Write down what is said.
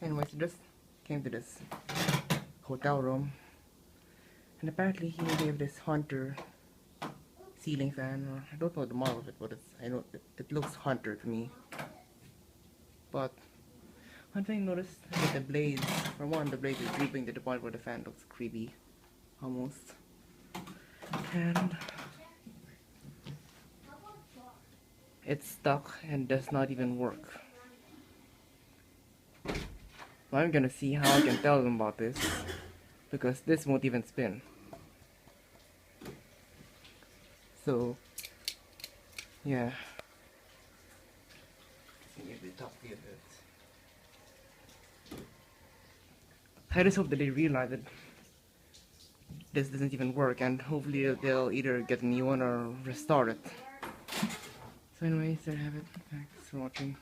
Anyways, I just came to this hotel room, and apparently he gave this Hunter ceiling fan, or I don't know the model of it, but I know it looks Hunter to me. But one thing I noticed with the blades, for one, the blades is drooping to the point where the fan looks creepy, almost. And it's stuck and does not even work. Well, I'm gonna see how I can tell them about this, because this won't even spin. So, yeah. Maybe top view of it. I just hope that they realize that this doesn't even work, and hopefully they'll either get a new one or restart it. So anyways, there I have it. Thanks for watching.